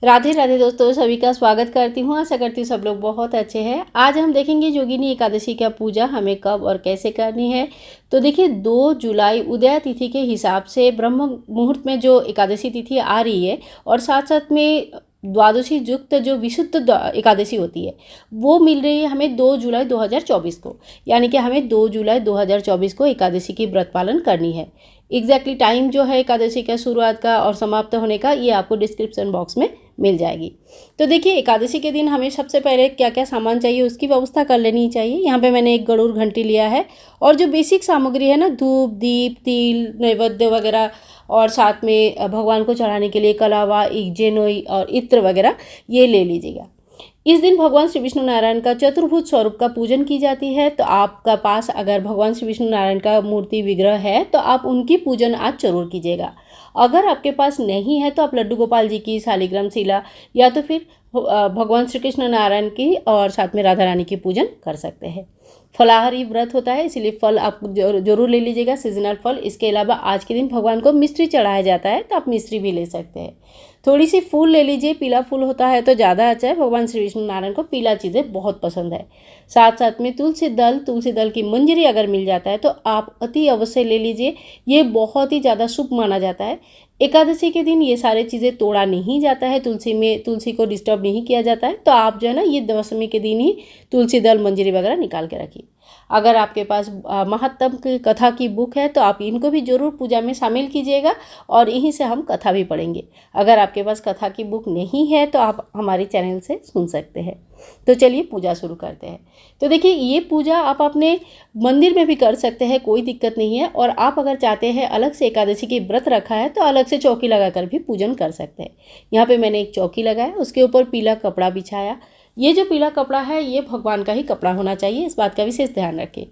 राधे राधे दोस्तों, सभी का स्वागत करती हूँ। आशा करती हूँ सब लोग बहुत अच्छे हैं। आज हम देखेंगे योगिनी एकादशी का पूजा हमें कब और कैसे करनी है। तो देखिए 2 जुलाई उदय तिथि के हिसाब से ब्रह्म मुहूर्त में जो एकादशी तिथि आ रही है और साथ साथ में द्वादशी युक्त जो विशुद्ध एकादशी होती है वो मिल रही है हमें 2 जुलाई 2024 को। यानी कि हमें 2 जुलाई 2024 को एकादशी की व्रत पालन करनी है। एग्जैक्टली टाइम जो है एकादशी का शुरुआत का और समाप्त होने का ये आपको डिस्क्रिप्शन बॉक्स में मिल जाएगी। तो देखिए एकादशी के दिन हमें सबसे पहले क्या क्या सामान चाहिए उसकी व्यवस्था कर लेनी चाहिए। यहाँ पे मैंने एक गरुड़ घंटी लिया है और जो बेसिक सामग्री है ना, धूप दीप तिल नैवेद्य वगैरह और साथ में भगवान को चढ़ाने के लिए कलावा जेनोई और इत्र वगैरह ये ले लीजिएगा। इस दिन भगवान श्री विष्णु नारायण का चतुर्भुज स्वरूप का पूजन की जाती है। तो आपका पास अगर भगवान श्री विष्णु नारायण का मूर्ति विग्रह है तो आप उनकी पूजन आज जरूर कीजिएगा। अगर आपके पास नहीं है तो आप लड्डू गोपाल जी की शालिग्राम शिला या तो फिर भगवान श्री कृष्ण नारायण की और साथ में राधा रानी की पूजन कर सकते हैं। फलाहारी व्रत होता है इसीलिए फल आप जरूर ले लीजिएगा, सीजनल फल। इसके अलावा आज के दिन भगवान को मिश्री चढ़ाया जाता है तो आप मिश्री भी ले सकते हैं। थोड़ी सी फूल ले लीजिए, पीला फूल होता है तो ज़्यादा अच्छा है। भगवान श्री विष्णु नारायण को पीला चीज़ें बहुत पसंद है। साथ साथ में तुलसी दल की मंजरी अगर मिल जाता है तो आप अति अवश्य ले लीजिए, ये बहुत ही ज़्यादा शुभ माना जाता है। एकादशी के दिन ये सारी चीज़ें तोड़ा नहीं जाता है, तुलसी को डिस्टर्ब नहीं किया जाता है। तो आप जो है ना ये दशमी के दिन ही तुलसी दल मंजरी वगैरह निकाल के रखिए। अगर आपके पास महात्म की कथा की बुक है तो आप इनको भी जरूर पूजा में शामिल कीजिएगा और यहीं से हम कथा भी पढ़ेंगे। अगर आपके पास कथा की बुक नहीं है तो आप हमारे चैनल से सुन सकते हैं। तो चलिए पूजा शुरू करते हैं। तो देखिए ये पूजा आप अपने मंदिर में भी कर सकते हैं, कोई दिक्कत नहीं है। और आप अगर चाहते हैं अलग से एकादशी की व्रत रखा है तो अलग से चौकी लगाकर भी पूजन कर सकते हैं। यहाँ पे मैंने एक चौकी लगाया, उसके ऊपर पीला कपड़ा बिछाया। ये जो पीला कपड़ा है ये भगवान का ही कपड़ा होना चाहिए, इस बात का विशेष ध्यान रखें।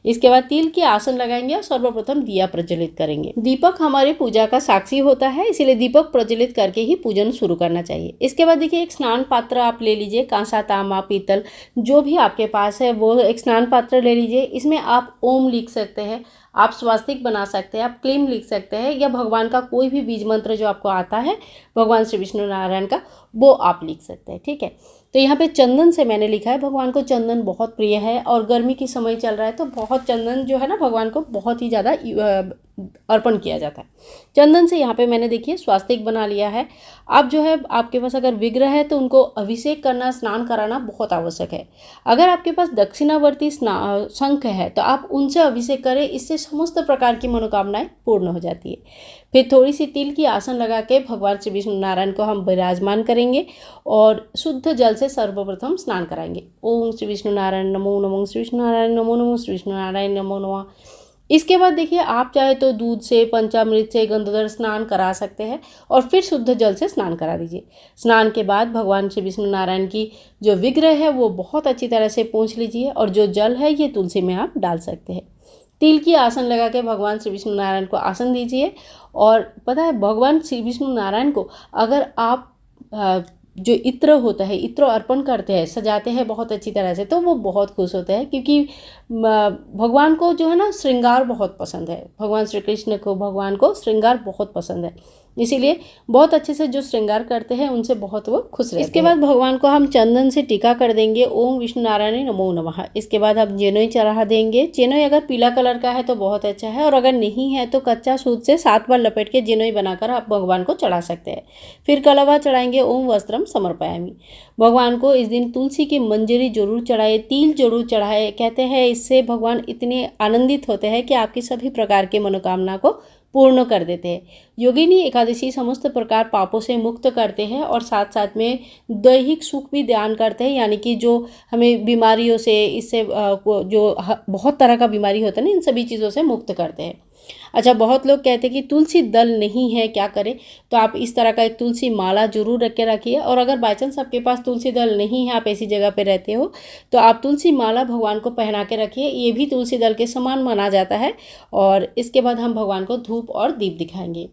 इसके बाद तिल के आसन लगाएंगे और सर्वप्रथम दिया प्रज्वलित करेंगे। दीपक हमारे पूजा का साक्षी होता है, इसीलिए दीपक प्रज्वलित करके ही पूजन शुरू करना चाहिए। इसके बाद देखिए एक स्नान पात्र आप ले लीजिए, कांसा तांबा पीतल जो भी आपके पास है वो एक स्नान पात्र ले लीजिए। इसमें आप ओम लिख सकते हैं, आप स्वास्तिक बना सकते हैं, आप क्लीम लिख सकते हैं या भगवान का कोई भी बीज मंत्र जो आपको आता है भगवान श्री विष्णु नारायण का वो आप लिख सकते हैं। ठीक है, तो यहाँ पे चंदन से मैंने लिखा है। भगवान को चंदन बहुत प्रिय है और गर्मी की समय चल रहा है तो बहुत चंदन जो है ना भगवान को बहुत ही ज़्यादा अर्पण किया जाता है। चंदन से यहाँ पे मैंने देखिए स्वास्तिक बना लिया है। आप जो है आपके पास अगर विग्रह है तो उनको अभिषेक करना, स्नान कराना बहुत आवश्यक है। अगर आपके पास दक्षिणावर्ती शंख है तो आप उनसे अभिषेक करें, इससे समस्त प्रकार की मनोकामनाएं पूर्ण हो जाती है। फिर थोड़ी सी तिल की आसन लगा के भगवान श्री विष्णु नारायण को हम विराजमान करेंगे और शुद्ध जल से सर्वप्रथम स्नान कराएंगे। ओम श्री विष्णु नारायण नमो नमो, श्री विष्णु नारायण नमो नमो, श्री विष्णु नारायण नमो नमः। इसके बाद देखिए आप चाहे तो दूध से, पंचामृत से गंधोदर स्नान करा सकते हैं और फिर शुद्ध जल से स्नान करा दीजिए। स्नान के बाद भगवान श्री विष्णु नारायण की जो विग्रह है वो बहुत अच्छी तरह से पोंछ लीजिए और जो जल है ये तुलसी में आप डाल सकते हैं। तिल की आसन लगा के भगवान श्री विष्णु नारायण को आसन दीजिए। और पता है भगवान श्री विष्णु नारायण को अगर आप जो इत्र होता है, इत्र अर्पण करते हैं, सजाते हैं बहुत अच्छी तरह से तो वो बहुत खुश होते हैं, क्योंकि भगवान को जो है ना श्रृंगार बहुत पसंद है। भगवान श्री कृष्ण को, भगवान को श्रृंगार बहुत पसंद है, इसीलिए बहुत अच्छे से जो श्रृंगार करते हैं उनसे बहुत वो खुश रहते हैं। इसके बाद भगवान को हम चंदन से टीका कर देंगे, ओम विष्णु नारायण नमो नमः। इसके बाद हम जेनोई चढ़ा देंगे। जेनोई अगर पीला कलर का है तो बहुत अच्छा है और अगर नहीं है तो कच्चा सूत से 7 बार लपेट के जेनोई बनाकर आप भगवान को चढ़ा सकते हैं। फिर कलवा चढ़ाएंगे, ओम वस्त्रम समर्पयामि। भगवान को इस दिन तुलसी की मंजरी जरूर चढ़ाए, तिल जरूर चढ़ाए। कहते हैं इससे भगवान इतने आनंदित होते हैं कि आपकी सभी प्रकार के मनोकामना को पूर्ण कर देते हैं। योगिनी एकादशी समस्त प्रकार पापों से मुक्त करते हैं और साथ साथ में दैहिक सुख भी दान करते हैं, यानी कि जो हमें बीमारियों से, इससे जो बहुत तरह का बीमारी होता है ना, इन सभी चीज़ों से मुक्त करते हैं। अच्छा, बहुत लोग कहते हैं कि तुलसी दल नहीं है, क्या करें? तो आप इस तरह का एक तुलसी माला जरूर रख के रखिए। और अगर बाई चांस आपके पास तुलसी दल नहीं है, आप ऐसी जगह पे रहते हो, तो आप तुलसी माला भगवान को पहना के रखिए, ये भी तुलसी दल के समान माना जाता है। और इसके बाद हम भगवान को धूप और दीप दिखाएंगे।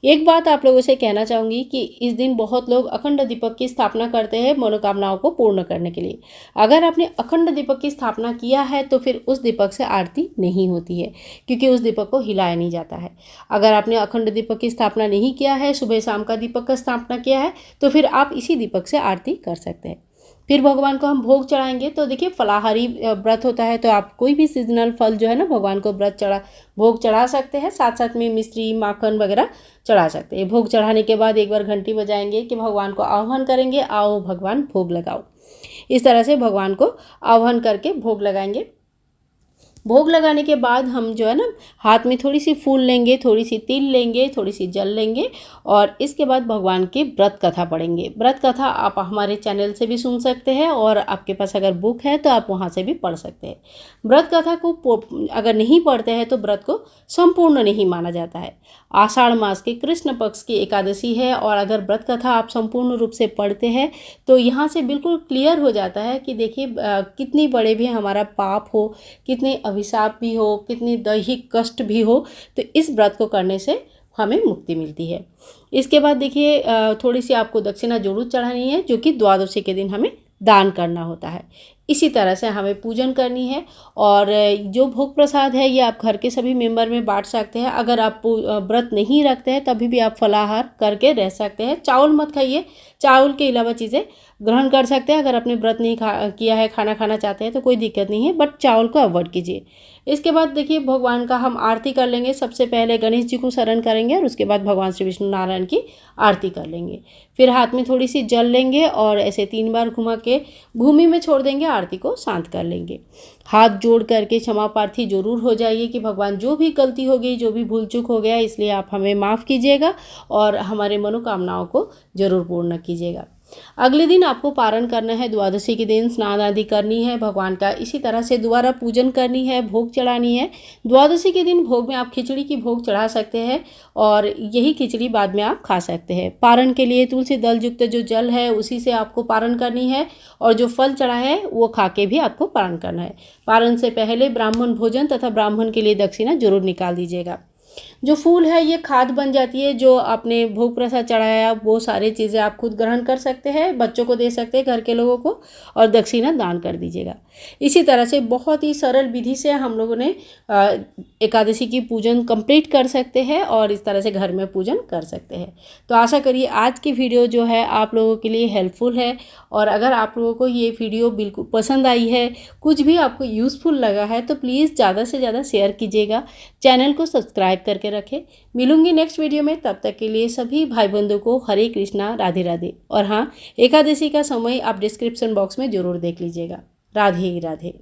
एक बात आप लोगों से कहना चाहूँगी कि इस दिन बहुत लोग अखंड दीपक की स्थापना करते हैं मनोकामनाओं को पूर्ण करने के लिए। अगर आपने अखंड दीपक की स्थापना किया है तो फिर उस दीपक से आरती नहीं होती है, क्योंकि उस दीपक को हिलाया नहीं जाता है। अगर आपने अखंड दीपक की स्थापना नहीं किया है, सुबह शाम का दीपक का स्थापना किया है, तो फिर आप इसी दीपक से आरती कर सकते हैं। फिर भगवान को हम भोग चढ़ाएंगे। तो देखिए फलाहारी व्रत होता है, तो आप कोई भी सीजनल फल जो है ना भगवान को भोग चढ़ा सकते हैं। साथ साथ में मिश्री, माखन वगैरह चढ़ा सकते हैं। भोग चढ़ाने के बाद एक बार घंटी बजाएंगे कि भगवान को आह्वान करेंगे, आओ भगवान भोग लगाओ। इस तरह से भगवान को आह्वान करके भोग लगाएंगे। भोग लगाने के बाद हम जो है ना हाथ में थोड़ी सी फूल लेंगे, थोड़ी सी तिल लेंगे, थोड़ी सी जल लेंगे और इसके बाद भगवान की व्रत कथा पढ़ेंगे। व्रत कथा आप हमारे चैनल से भी सुन सकते हैं और आपके पास अगर बुक है तो आप वहाँ से भी पढ़ सकते हैं। व्रत कथा को अगर नहीं पढ़ते हैं तो व्रत को संपूर्ण नहीं माना जाता है। आषाढ़ मास के कृष्ण पक्ष की एकादशी है और अगर व्रत कथा आप संपूर्ण रूप से पढ़ते हैं तो यहाँ से बिल्कुल क्लियर हो जाता है कि देखिए कितनी बड़े भी हमारा पाप हो, कितने अभिशाप भी हो, कितनी दैहिक कष्ट भी हो, तो इस व्रत को करने से हमें मुक्ति मिलती है। इसके बाद देखिए थोड़ी सी आपको दक्षिणा जरूर चढ़ानी है, जो कि द्वादशी के दिन हमें दान करना होता है। इसी तरह से हमें पूजन करनी है और जो भोग प्रसाद है ये आप घर के सभी मेंबर में बांट सकते हैं। अगर आप व्रत नहीं रखते हैं तभी भी आप फलाहार करके रह सकते हैं। चावल मत खाइए, चावल के अलावा चीज़ें ग्रहण कर सकते हैं। अगर आपने व्रत नहीं किया है, खाना खाना चाहते हैं तो कोई दिक्कत नहीं है, बट चावल को अवॉइड कीजिए। इसके बाद देखिए भगवान का हम आरती कर लेंगे। सबसे पहले गणेश जी को शरण करेंगे और उसके बाद भगवान श्री विष्णु नारायण की आरती कर लेंगे। फिर हाथ में थोड़ी सी जल लेंगे और ऐसे 3 बार घुमा के भूमि में छोड़ देंगे, आरती को शांत कर लेंगे। हाथ जोड़ करके क्षमा प्रार्थी जरूर हो जाइए कि भगवान जो भी गलती हो गई, जो भी भूल चूक हो गया, इसलिए आप हमें माफ़ कीजिएगा और हमारे मनोकामनाओं को जरूर पूर्ण कीजिएगा। अगले दिन आपको पारण करना है। द्वादशी के दिन स्नान आदि करनी है, भगवान का इसी तरह से दोबारा पूजन करनी है, भोग चढ़ानी है। द्वादशी के दिन भोग में आप खिचड़ी की भोग चढ़ा सकते हैं और यही खिचड़ी बाद में आप खा सकते हैं। पारण के लिए तुलसी दल युक्त जो जल है उसी से आपको पारण करनी है और जो फल चढ़ा है वो खा के भी आपको पारण करना है। पारण से पहले ब्राह्मण भोजन तथा ब्राह्मण के लिए दक्षिणा जरूर निकाल दीजिएगा। जो फूल है ये खाद बन जाती है। जो आपने भोग प्रसाद चढ़ाया वो सारी चीज़ें आप खुद ग्रहण कर सकते हैं, बच्चों को दे सकते हैं, घर के लोगों को, और दक्षिणा दान कर दीजिएगा। इसी तरह से बहुत ही सरल विधि से हम लोगों ने एकादशी की पूजन कंप्लीट कर सकते हैं और इस तरह से घर में पूजन कर सकते हैं। तो आशा करिए आज की वीडियो जो है आप लोगों के लिए हेल्पफुल है और अगर आप लोगों को ये वीडियो बिल्कुल पसंद आई है, कुछ भी आपको यूज़फुल लगा है तो प्लीज़ ज़्यादा से ज़्यादा शेयर कीजिएगा, चैनल को सब्सक्राइब करके रखें। मिलूंगी नेक्स्ट वीडियो में, तब तक के लिए सभी भाई बंधुओं को हरे कृष्णा, राधे राधे। और हाँ, एकादशी का समय आप डिस्क्रिप्शन बॉक्स में ज़रूर देख लीजिएगा। राधे राधे।